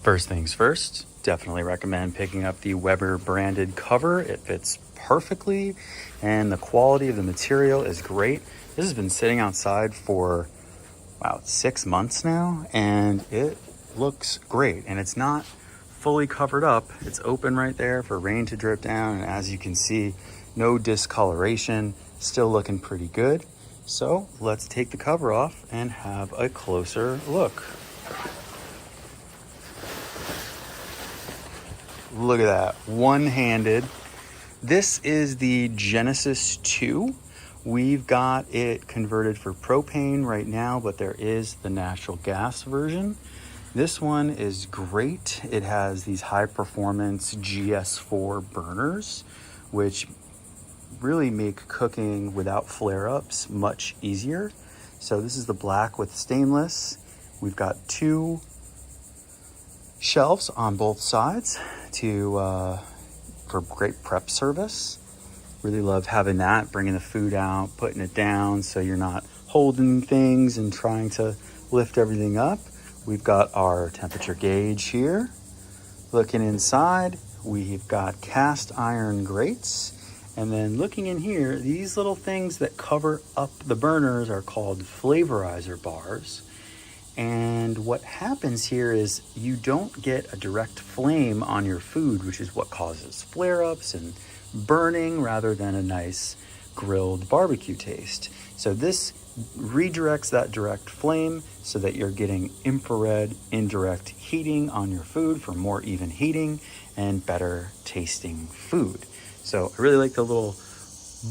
First things first, definitely recommend picking up the Weber branded cover. It fits perfectly and the quality of the material is great. This has been sitting outside for about 6 months now and it looks great, and it's not fully covered up. It's open right there for rain to drip down, and as you can see, no discoloration, still looking pretty good. So let's take the cover off and have a closer look. Look at that, one-handed. This is the Genesis 2. We've got it converted for propane right now, but there is the natural gas version. This one is great. It has these high-performance GS4 burners, which really make cooking without flare-ups much easier. So this is the black with stainless. We've got 2 shelves on both sides for great prep service. Really love having that, bringing the food out, putting it down so you're not holding things and trying to lift everything up. We've got our temperature gauge here. Looking inside, we've got cast iron grates. And then looking in here, these little things that cover up the burners are called flavorizer bars. And what happens here is you don't get a direct flame on your food, which is what causes flare-ups and burning rather than a nice grilled barbecue taste. So this redirects that direct flame so that you're getting infrared indirect heating on your food for more even heating and better tasting food. So I really like the little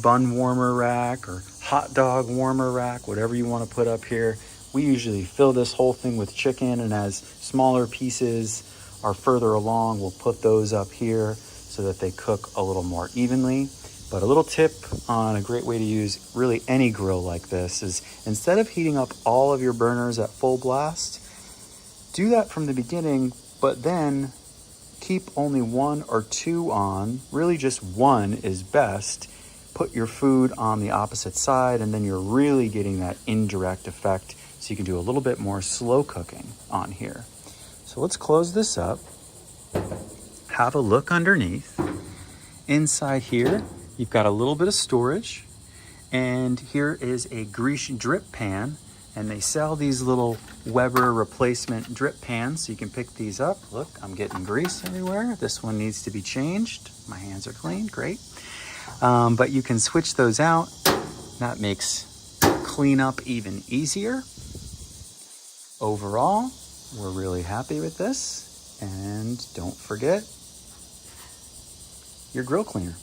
bun warmer rack or hot dog warmer rack, whatever you want to put up here. We usually fill this whole thing with chicken, and as smaller pieces are further along, we'll put those up here so that they cook a little more evenly. But a little tip on a great way to use really any grill like this is instead of heating up all of your burners at full blast, do that from the beginning, but then keep only 1 or 2 on. Really just 1 is best. Put your food on the opposite side, and then you're really getting that indirect effect, so you can do a little bit more slow cooking on here. So let's close this up. Have a look underneath. Inside here, you've got a little bit of storage, and here is a grease drip pan, and they sell these little Weber replacement drip pans, so you can pick these up. Look, I'm getting grease everywhere. This one needs to be changed. My hands are clean, great. But you can switch those out. That makes cleanup even easier. Overall, we're really happy with this, and don't forget your grill cleaner.